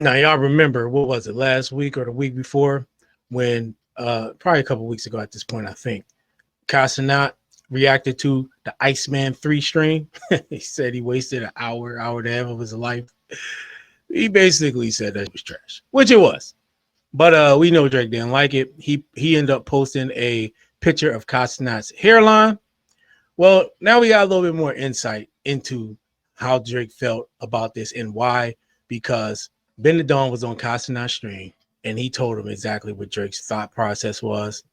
Now y'all remember, what was it, last week or the week before, when probably a couple weeks ago at this point, I think Kasanat reacted to the Iceman 3 stream. He said he wasted an hour and a half of his life. He basically said that was trash, which it was. But we know Drake didn't like it. He ended up posting a picture of Kasanat's hairline. Well, now we got a little bit more insight into how Drake felt about this and why, because Ben the Don was on Kasanat's stream and he told him exactly what Drake's thought process was,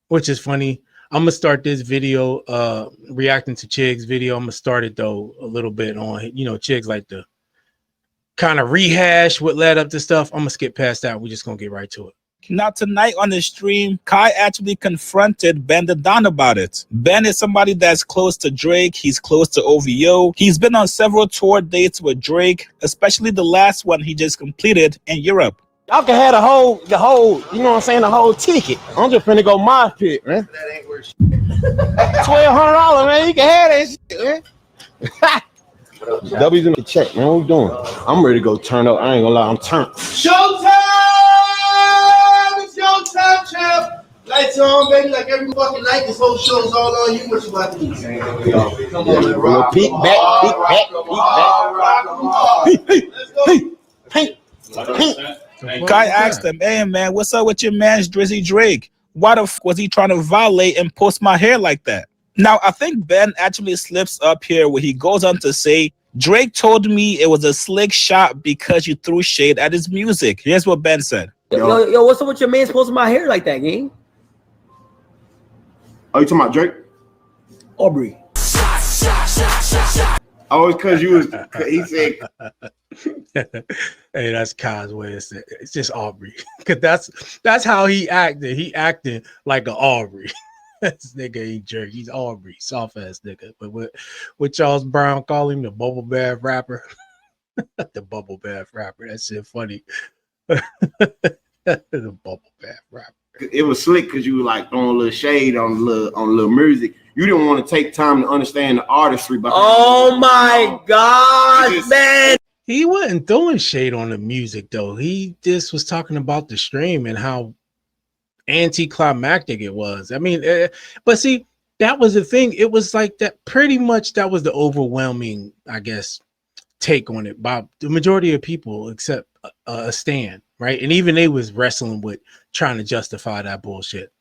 which is funny. I'm gonna start this video reacting to Chig's video. I'm gonna start it though a little bit on, you know, Chig's like to kind of rehash what led up to stuff. I'm gonna skip past that. We're just gonna get right to it. Now tonight on the stream, Kai actually confronted Ben the Don about it. Ben is somebody that's close to Drake. He's close to OVO. He's been on several tour dates with Drake, especially the last one he just completed in Europe. Y'all can have the whole, you know what I'm saying, the whole ticket. I'm just finna go my pit, man. That ain't worth shit. $1,200, man. You can have that shit, man. W's in the check, man. What we doing? I'm ready to go turn up. I ain't gonna lie, I'm turned. Showtime! It's showtime, champ! Lights on, baby, like every fucking night. This whole show's all on you. What you about to do? Come on, man. Rock. Peek back, peek back, peek back. Hey. Kai asked him, hey man, what's up with your man's Drizzy Drake? Why the f was he trying to violate and post my hair like that? Now, I think Ben actually slips up here where he goes on to say, Drake told me it was a slick shot because you threw shade at his music. Here's what Ben said. Yo, what's up with your man's posting my hair like that, gang? Oh, you talking about Drake? Aubrey. Oh, it's because you was, he said. Hey, that's Kai's way to say it. It's just Aubrey. Because that's how he acted. He acted like an Aubrey. This nigga ain't Drake. He's Aubrey. Soft ass nigga. But what Charles Brown call him, the bubble bath rapper. The bubble bath rapper. That shit funny. The bubble bath rapper. It was slick because you were like throwing a little shade on little music. You didn't want to take time to understand the artistry behind Oh my God, man. He wasn't throwing shade on the music though. He just was talking about the stream and how anticlimactic it was. I mean, but see, that was the thing. It was like that pretty much that was the overwhelming, I guess, take on it by the majority of people except S.D.N.Y, right? And even they was wrestling with trying to justify that bullshit.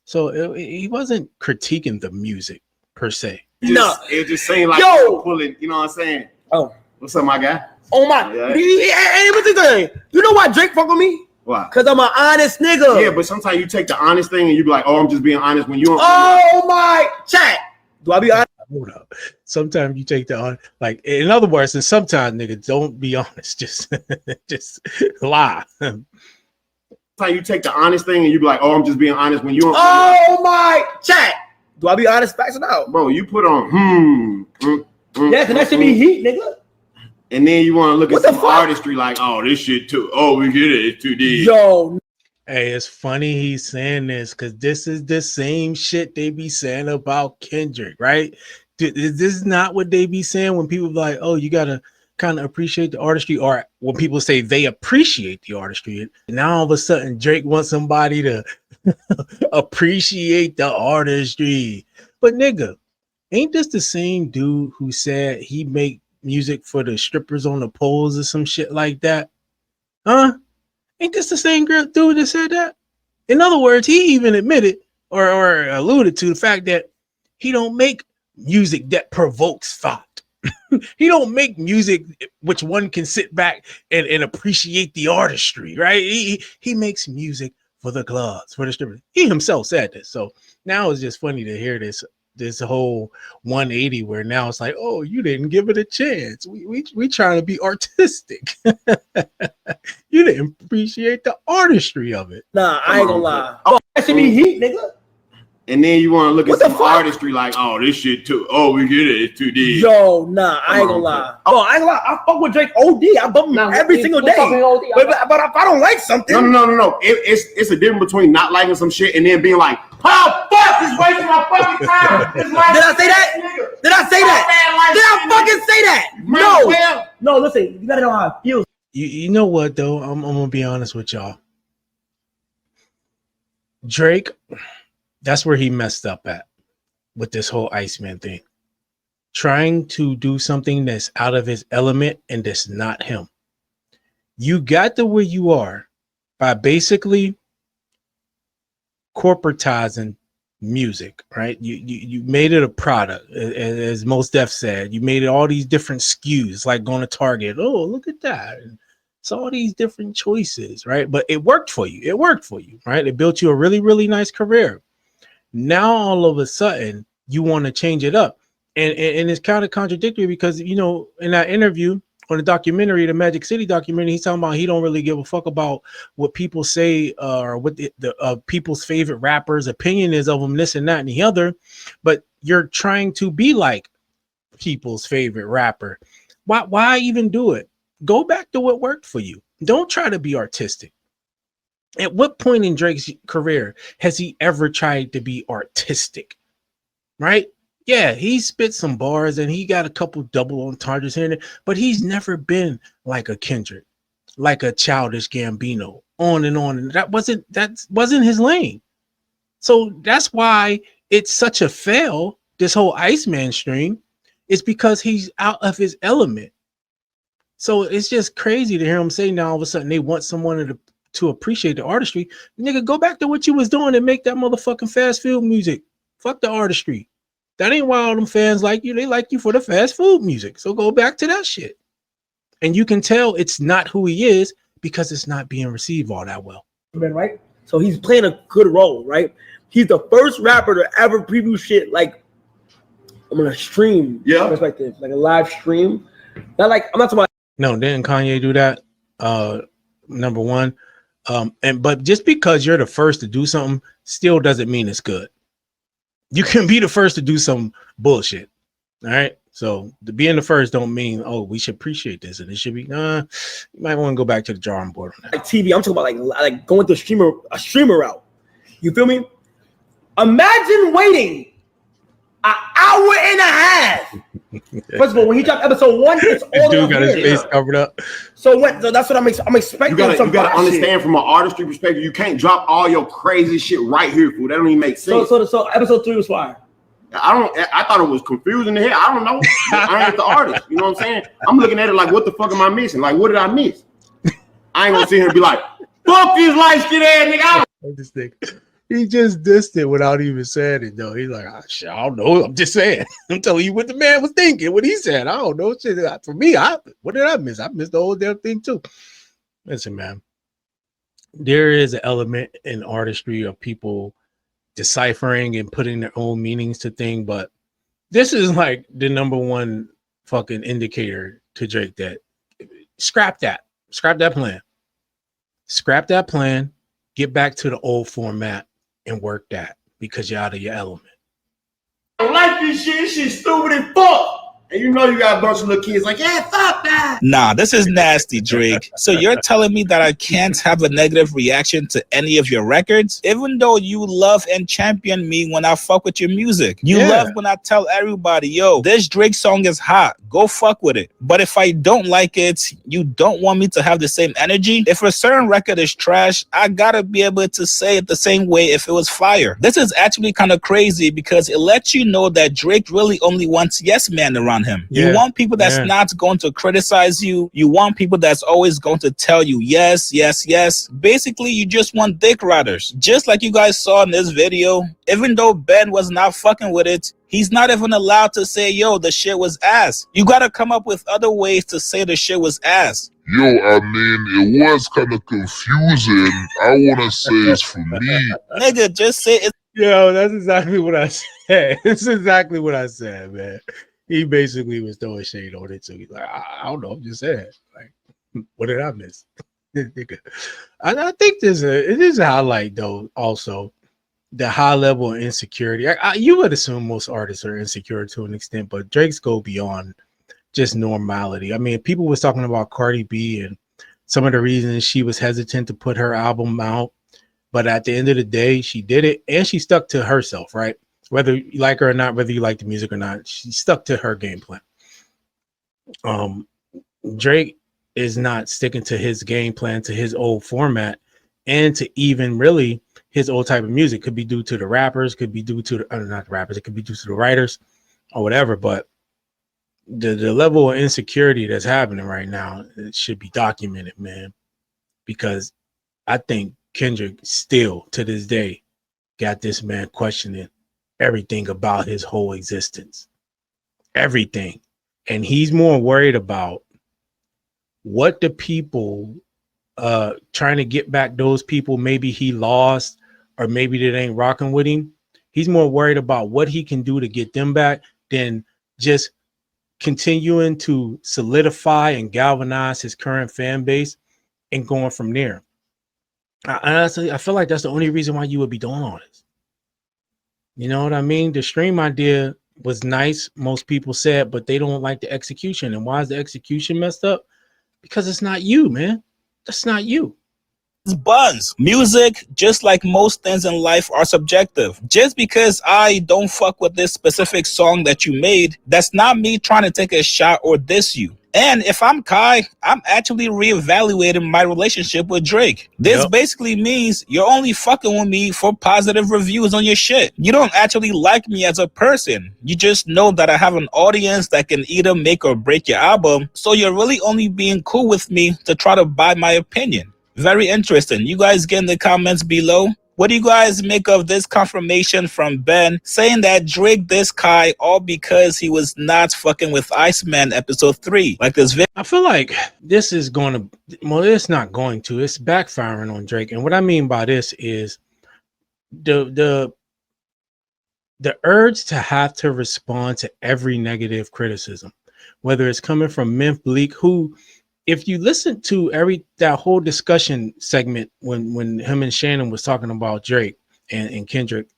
So he wasn't critiquing the music per se. It just seemed like pulling, you know what I'm saying? Oh, what's up, my guy? Oh my! Hey, what's the thing? You know why Drake fuck with me? Why? Cause I'm an honest nigga. Yeah, but sometimes you take the honest thing and you be like, "Oh, I'm just being honest." When you don't. Oh my chat. Do I be honest? Hold up. Sometimes you take the like. In other words, and sometimes nigga, don't be honest. Just lie. Sometimes you take the honest thing and you be like, "Oh, I'm just being honest." When you don't. Oh my chat. Do I be honest? Facts it out, bro. You put on yeah, cause that should be heat, nigga. And then you want to look at some artistry like, oh, this shit too. Oh, we get it. It's too deep. Yo. Hey, it's funny he's saying this because this is the same shit they be saying about Kendrick, right? This is not what they be saying when people be like, oh, you got to kind of appreciate the artistry, or when people say they appreciate the artistry. And now all of a sudden Drake wants somebody to appreciate the artistry. But nigga, ain't this the same dude who said he make music for the strippers on the poles or some shit like that? Huh? Ain't this the same dude that said that? In other words, he even admitted or alluded to the fact that he don't make music that provokes thought. He don't make music which one can sit back and appreciate the artistry, right? He makes music for the clubs, for the strippers. He himself said this. So now it's just funny to hear this whole 180 where now it's like, oh, you didn't give it a chance. We trying to be artistic. You didn't appreciate the artistry of it. Nah, I ain't gonna lie. Oh, that should be heat, nigga. And then you want to look at some artistry like, oh, this shit too. Oh, we get it. It's too deep. Yo, nah, I ain't gonna lie. Oh, I ain't gonna lie. I fuck with Drake OD. I bump him every single day. But if I don't like something, no. It's a difference between not liking some shit and then being like, oh fuck, this wasting my fucking time. Did I say that? Did I say that? Did I fucking say that? No. No, listen, you gotta know how I feel. You know what though? I'm gonna be honest with y'all. Drake, that's where he messed up at with this whole Iceman thing. Trying to do something that's out of his element and that's not him. You got to where you are by basically corporatizing music, right? You made it a product, as Mos Def said. You made it all these different SKUs, like going to Target. Oh, look at that. And it's all these different choices, right? But it worked for you. It worked for you, right? It built you a really, really nice career. Now, all of a sudden, you want to change it up. And it's kind of contradictory because, you know, in that interview on the documentary, the Magic City documentary, he's talking about he don't really give a fuck about what people say or what the people's favorite rappers' opinion is of them, this and that and the other. But you're trying to be like people's favorite rapper. Why even do it? Go back to what worked for you. Don't try to be artistic. At what point in Drake's career has he ever tried to be artistic? Right? Yeah, he spit some bars and he got a couple double entendres here and there, but he's never been like a Kendrick, like a Childish Gambino, on and on. And that wasn't his lane. So that's why it's such a fail, this whole Iceman stream, is because he's out of his element. So it's just crazy to hear him say now all of a sudden they want someone to appreciate the artistry. Nigga, go back to what you was doing and make that motherfucking fast food music. Fuck the artistry. That ain't why all them fans like you. They like you for the fast food music. So go back to that shit. And you can tell it's not who he is because it's not being received all that well. Right? So he's playing a good role, right? He's the first rapper to ever preview shit like I'm gonna stream perspective, like a live stream. Not like I'm not talking about. No, didn't Kanye do that? Number one. But just because you're the first to do something still doesn't mean it's good. You can be the first to do some bullshit. All right. So being the first don't mean, oh, we should appreciate this. And it should be, you might want to go back to the drawing board on that. Like TV, I'm talking about like going to a streamer route. You feel me? Imagine waiting an hour and a half. First of all, when he dropped episode 1, it's all dude got his face covered up. So that's what I'm expecting. You gotta understand from an artistry perspective. You can't drop all your crazy shit right here, fool. That don't even make sense. So episode 3 was fire. I thought it was confusing to hear. I don't know. I ain't the artist. You know what I'm saying? I'm looking at it like, what the fuck am I missing? Like, what did I miss? I ain't gonna sit here and be like, fuck this light skin ass nigga. He just dissed it without even saying it, though. He's like, I don't know. I'm just saying. I'm telling you what the man was thinking, what he said. I don't know. Shit. For me, what did I miss? I missed the whole damn thing, too. Listen, man. There is an element in artistry of people deciphering and putting their own meanings to things, but this is like the number one fucking indicator to Drake that scrap that plan. Scrap that plan. Get back to the old format and work that because you're out of your element. I don't like this shit. Shit's stupid as fuck. And you know you got a bunch of little kids like, yeah, fuck that. Nah, this is nasty, Drake. So you're telling me that I can't have a negative reaction to any of your records? Even though you love and champion me when I fuck with your music. You love when I tell everybody, yo, this Drake song is hot. Go fuck with it. But if I don't like it, you don't want me to have the same energy? If a certain record is trash, I gotta be able to say it the same way if it was fire. This is actually kind of crazy because it lets you know that Drake really only wants yes man around him. You want people that's not going to criticize you. You want people that's always going to tell you yes, yes, yes. Basically, you just want dick riders. Just like you guys saw in this video, even though Ben was not fucking with it, he's not even allowed to say, yo, the shit was ass. You gotta come up with other ways to say the shit was ass. Yo, I mean, it was kind of confusing. I want to say it's for me. Nigga, just say it. Yo, that's exactly what I said. It's exactly what I said, man. He basically was throwing shade on it, so he's like, I don't know, I'm just saying. Like, what did I miss? I think it is a highlight, though, also, the high level of insecurity. You would assume most artists are insecure to an extent, but Drake's go beyond just normality. I mean, people was talking about Cardi B and some of the reasons she was hesitant to put her album out, but at the end of the day, she did it, and she stuck to herself, right? Whether you like her or not, whether you like the music or not, she stuck to her game plan. Drake is not sticking to his game plan, to his old format, and to even really his old type of music. Could be due to the rappers, could be due to the not the rappers, it could be due to the writers or whatever. But the level of insecurity that's happening right now, it should be documented, man. Because I think Kendrick still to this day got this man questioning everything about his whole existence. Everything. And he's more worried about what the people trying to get back those people maybe he lost or maybe that ain't rocking with him. He's more worried about what he can do to get them back than just continuing to solidify and galvanize his current fan base and going from there. I feel like that's the only reason why you would be doing all this. You know what I mean? The stream idea was nice, most people said, but they don't like the execution. And why is the execution messed up? Because it's not you, man. That's not you. Buns. Music, just like most things in life, are subjective. Just because I don't fuck with this specific song that you made, that's not me trying to take a shot or diss you. And if I'm Kai, I'm actually reevaluating my relationship with Drake. This basically means you're only fucking with me for positive reviews on your shit. You don't actually like me as a person. You just know that I have an audience that can either make or break your album. So you're really only being cool with me to try to buy my opinion. Very interesting. You guys get in the comments below. What do you guys make of this confirmation from Ben saying that Drake dissed Kai all because he was not fucking with Iceman episode 3? Like this video. I feel like this is going to, well, it's not going to, it's backfiring on Drake. And what I mean by this is the urge to have to respond to every negative criticism, whether it's coming from Memphis Bleak, who, if you listen to that whole discussion segment when him and Shannon was talking about Drake and Kendrick,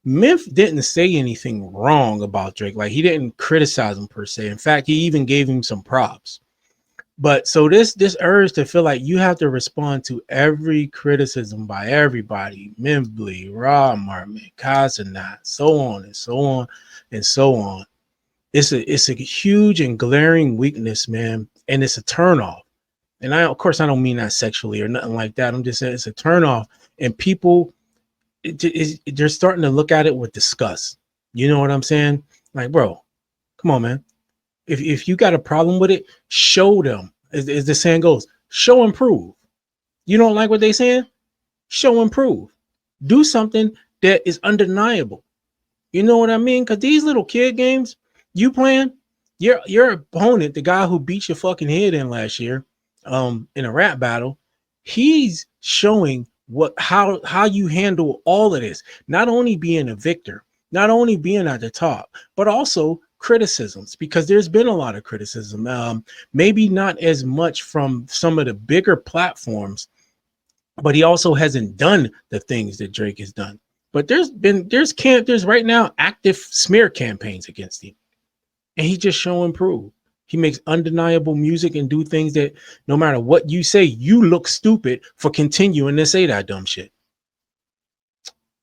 Memphis didn't say anything wrong about Drake. Like, he didn't criticize him per se. In fact, he even gave him some props. But so this urge to feel like you have to respond to every criticism by everybody, Memphis Bleak, Rob Martin, Kasanat, so on and so on and so on. It's a huge and glaring weakness, man. And it's a turnoff. And of course, I don't mean that sexually or nothing like that. I'm just saying it's a turnoff. And people, they're starting to look at it with disgust. You know what I'm saying? Like, bro, come on, man. If you got a problem with it, show them. As the saying goes, show and prove. You don't like what they saying? Show and prove. Do something that is undeniable. You know what I mean? Because these little kid games you playing, your opponent, the guy who beat your fucking head in last year, in a rap battle, he's showing how you handle all of this. Not only being a victor, not only being at the top, but also criticisms, because there's been a lot of criticism. Maybe not as much from some of the bigger platforms, but he also hasn't done the things that Drake has done. But there's right now active smear campaigns against him. And he just show and prove. He makes undeniable music and do things that no matter what you say, you look stupid for continuing to say that dumb shit.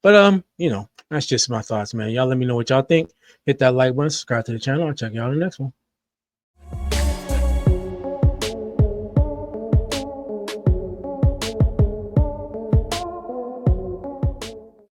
But you know, that's just my thoughts, man. Y'all let me know what y'all think. Hit that like button, subscribe to the channel. I'll check y'all in the next one.